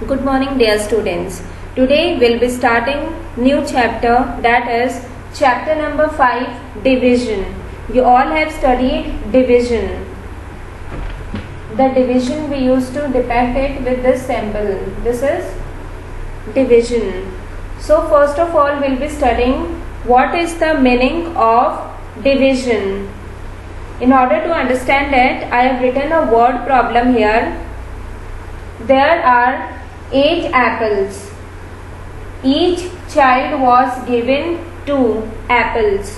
Good morning dear students. Today we'll be starting new chapter, that is chapter number 5, division. You all have studied division. The division we used to depict it with this symbol. This is division. So first of all we'll be studying what is the meaning of division. In order to understand it, I have written a word problem here. There are 8 apples. Each child was given 2 apples.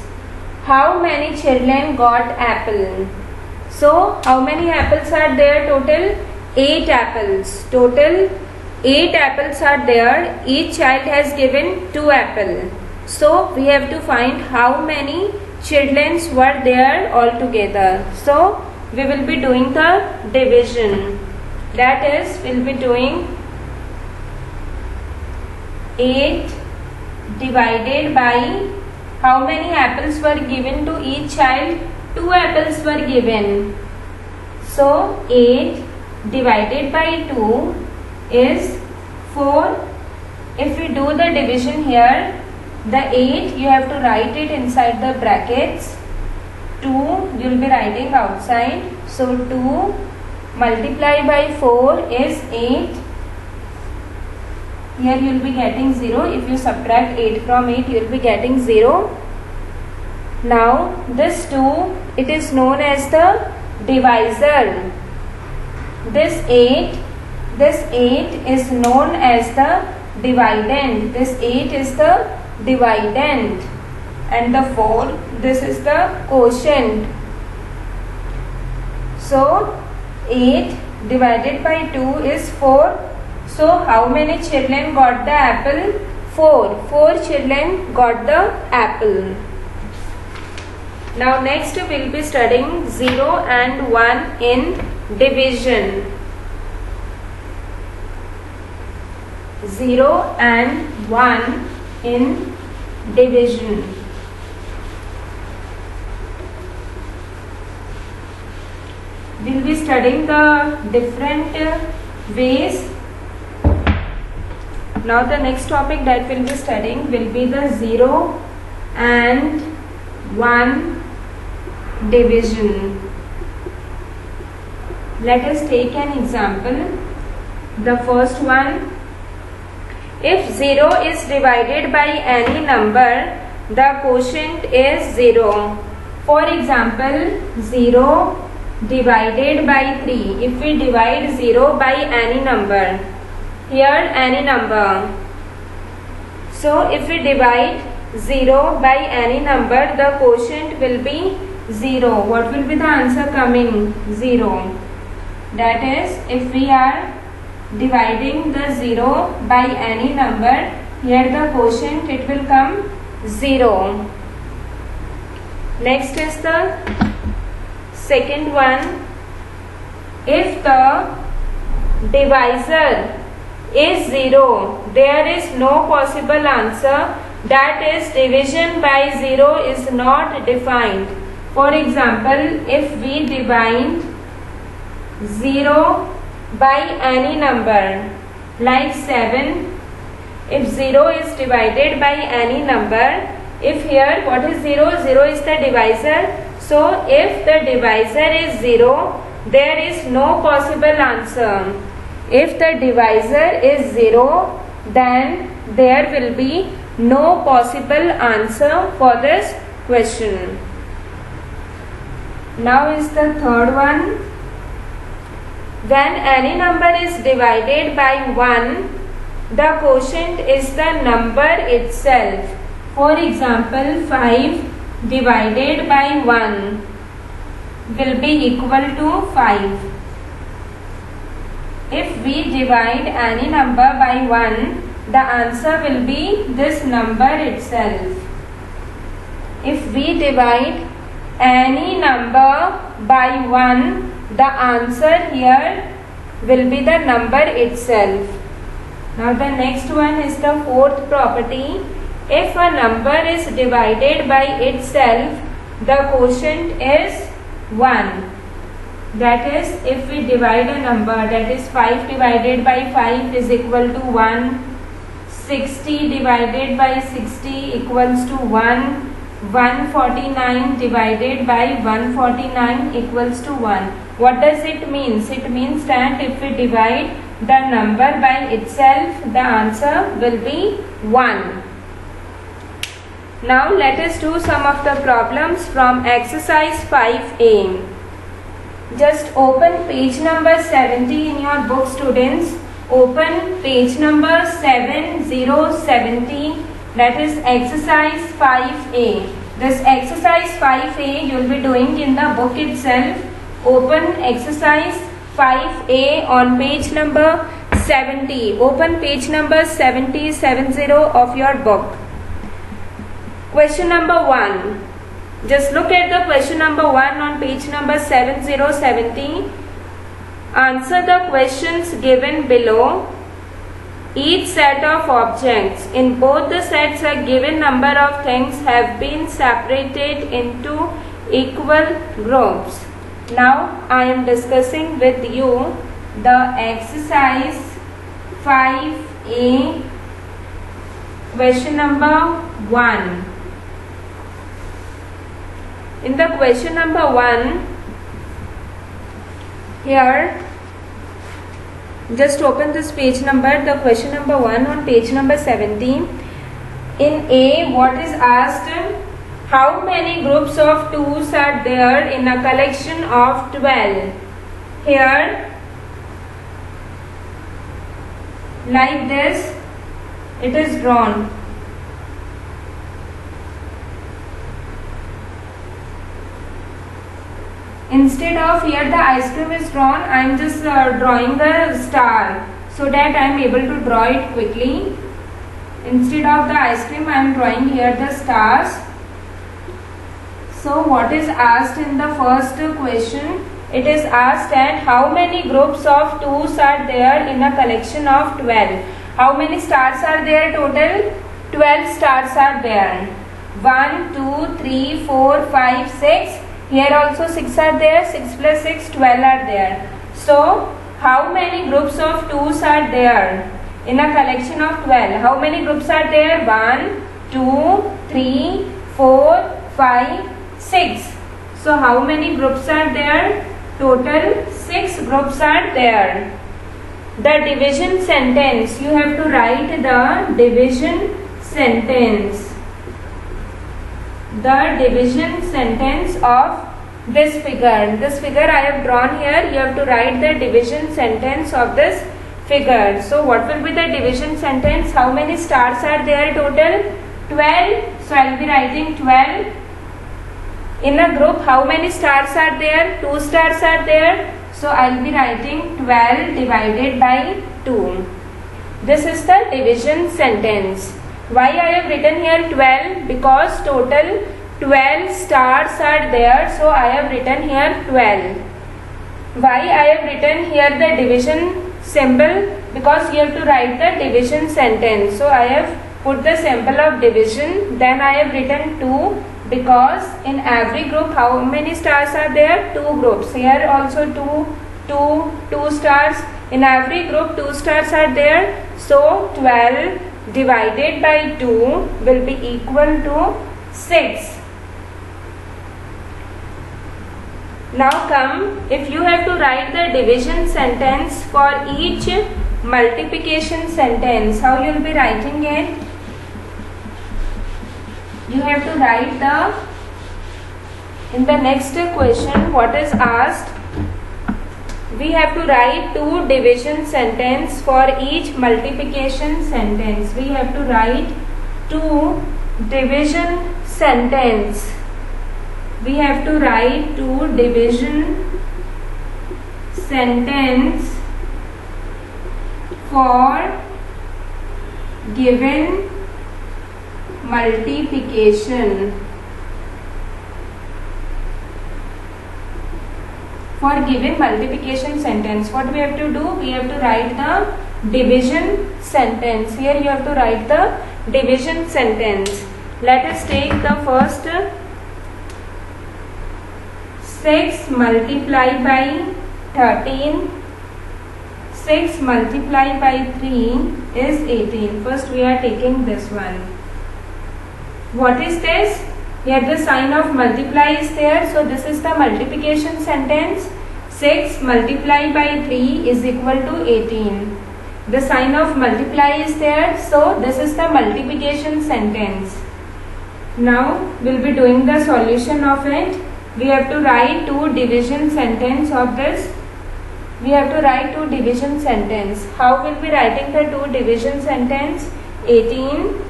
How many children got apple? So, how many apples are there total? 8 apples. Total 8 apples are there. Each child has given 2 apples. So, we have to find how many children were there altogether. So, we will be doing the division. That is, we will be doing 8 divided by how many apples were given to each child? 2 apples were given. So 8 divided by 2 is 4. If we do the division here, the 8 you have to write it inside the brackets. 2 you will be writing outside. So 2 multiplied by 4 is 8. Here you will be getting 0. If you subtract 8 from 8, you will be getting 0. Now this 2, it is known as the divisor. This 8 is known as the dividend. This 8 is the dividend. And the 4, this is the quotient. So 8 divided by 2 is 4. So, how many children got the apple? 4. 4 children got the apple. Now, next we will be studying 0 and 1 in division. 0 and 1 in division. We will be studying the different ways. Now the next topic that we will be studying will be the 0 and 1 division. Let us take an example. The first one, if 0 is divided by any number, the quotient is 0. For example, 0 divided by 3. If we divide 0 by any number, here any number. So if we divide 0 by any number, the quotient will be 0. What will be the answer coming? 0. That is, if we are dividing the 0 by any number, here the quotient it will come 0. Next is the second one. If the divisor is 0, there is no possible answer. That is, division by 0 is not defined. For example, if we divide 0 by any number like 7, if 0 is divided by any number, if here what is 0? 0 is the divisor. So if the divisor is 0, there is no possible answer. If the divisor is 0, then there will be no possible answer for this question. Now is the third one. When any number is divided by 1, the quotient is the number itself. For example, 5 divided by 1 will be equal to 5. If we divide any number by 1, the answer will be this number itself. If we divide any number by 1, the answer here will be the number itself. Now the next one is the fourth property. If a number is divided by itself, the quotient is 1. That is, if we divide a number, that is 5 divided by 5 is equal to 1, 60 divided by 60 equals to 1, 149 divided by 149 equals to 1. What does it mean? It means that if we divide the number by itself, the answer will be 1. Now let us do some of the problems from exercise 5A. Just open page number 70 in your book, students. Open page number 7070, that is exercise 5A. This exercise 5A you will be doing in the book itself. Open exercise 5A on page number 70. Open page number 7070 of your book. Question number 1. Just look at the question number 1 on page number 7070. Answer the questions given below. Each set of objects in both the sets a given number of things have been separated into equal groups. Now I am discussing with you the exercise 5A, question number 1. In the question number 1, here just open this page number, the question number 1 on page number 17. In A, what is asked? How many groups of 2s are there in a collection of 12? Here, like this, it is drawn. Instead of here the ice cream is drawn, I am just drawing the star so that I am able to draw it quickly. Instead of the ice cream, I am drawing here the stars. So what is asked in the first question? It is asked that how many groups of 2s are there in a collection of 12? How many stars are there total? 12 stars are there. 1, 2, 3, 4, 5, 6. Here also 6 are there. 6 plus 6, 12 are there. So how many groups of 2s are there in a collection of 12? How many groups are there? 1, 2, 3, 4, 5, 6. So how many groups are there? Total 6 groups are there. The division sentence, you have to write the division sentence. The division sentence of this figure. This figure I have drawn here. You have to write the division sentence of this figure. So what will be the division sentence? How many stars are there total? 12. So I will be writing 12. In a group, how many stars are there? 2 stars are there. So I will be writing 12 divided by 2. This is the division sentence. Why I have written here 12? Because total 12 stars are there. So I have written here 12. Why I have written here the division symbol? Because you have to write the division sentence. So I have put the symbol of division. Then I have written 2. Because in every group, how many stars are there? 2 groups. Here also 2 stars. In every group 2 stars are there. So 12 divided by 2 will be equal to 6. Now come, if you have to write the division sentence for each multiplication sentence, how you will be writing it? You have to write in the next question what is asked. We have to write 2 division sentence for each multiplication sentence. We have to write 2 division sentence. We have to write 2 division sentence for given multiplication. For given multiplication sentence, what we have to do? We have to write the division sentence. Here you have to write the division sentence. Let us take the first 6 multiplied by 13. 6 multiplied by 3 is 18. First we are taking this one. What is this? Here the sign of multiply is there. So this is the multiplication sentence. 6 multiplied by 3 is equal to 18. The sign of multiply is there. So this is the multiplication sentence. Now we'll be doing the solution of it. We have to write two division sentence of this. We have to write two division sentence. How will be writing the two division sentence? 18.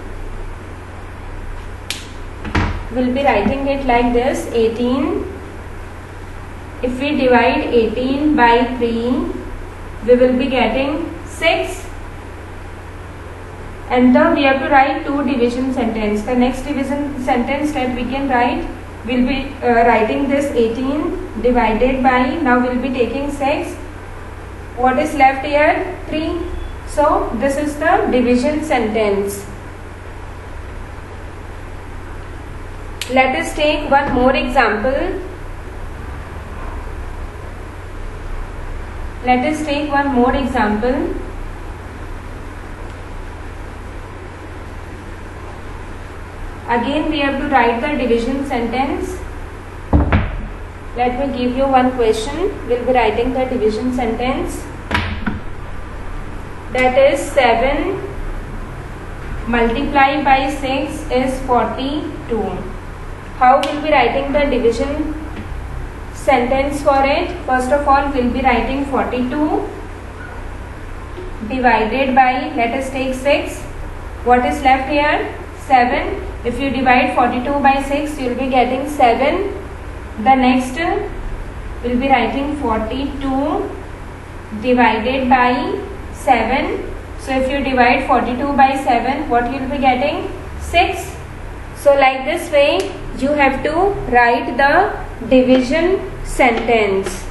We'll be writing it like this. 18. If we divide 18 by 3, we will be getting 6. And then we have to write two division sentence. The next division sentence that we can write, we'll be writing this 18 divided by, now we'll be taking 6. What is left here? 3. So this is the division sentence. Let us take one more example. Let us take one more example. Again we have to write the division sentence. Let me give you one question. We'll be writing the division sentence. That is 7 multiplied by 6 is 42. How will be writing the division sentence for it? First of all, we'll be writing 42 divided by, let us take 6. What is left here? 7. If you divide 42 by 6, you will be getting 7. The next, we'll be writing 42 divided by 7. So if you divide 42 by 7, what you will be getting? 6. So like this way, you have to write the division sentence.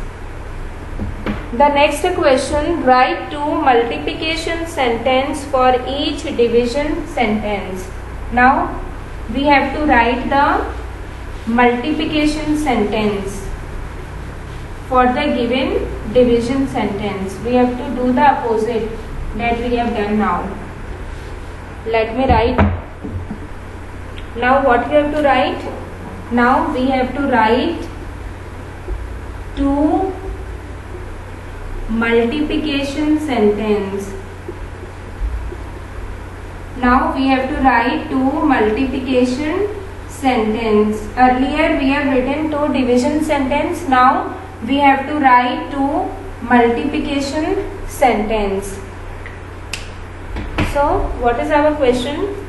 The next question, write two multiplication sentence for each division sentence. Now we have to write the multiplication sentence for the given division sentence. We have to do the opposite that we have done now. Let me write. Now what we have to write? Now we have to write two multiplication sentence. Now we have to write two multiplication sentence. Earlier we have written two division sentence. Now we have to write two multiplication sentence. So what is our question?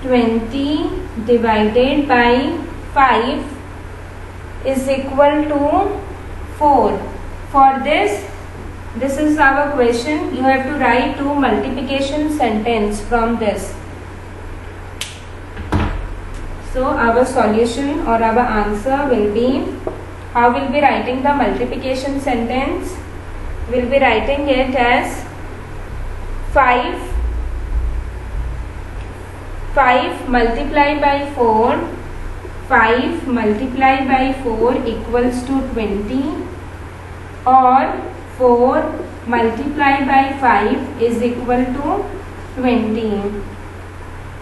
20 divided by 5 is equal to 4. For this is our question. You have to write two multiplication sentence from this. So our solution or our answer will be, how will be writing the multiplication sentence? We'll be writing it as 5 multiplied by 4. 5 multiplied by 4 equals to 20, or 4 multiplied by 5 is equal to 20.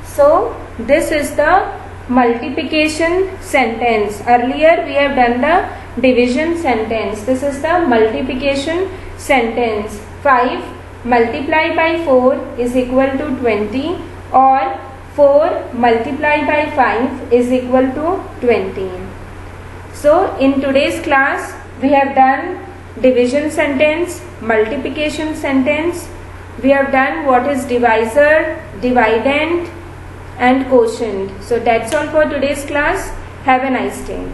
So this is the multiplication sentence. Earlier we have done the division sentence. This is the multiplication sentence. 5 multiplied by 4 is equal to 20, or 4 multiplied by 5 is equal to 20. So in today's class we have done division sentence, multiplication sentence. We have done what is divisor, dividend and quotient. So that's all for today's class. Have a nice day.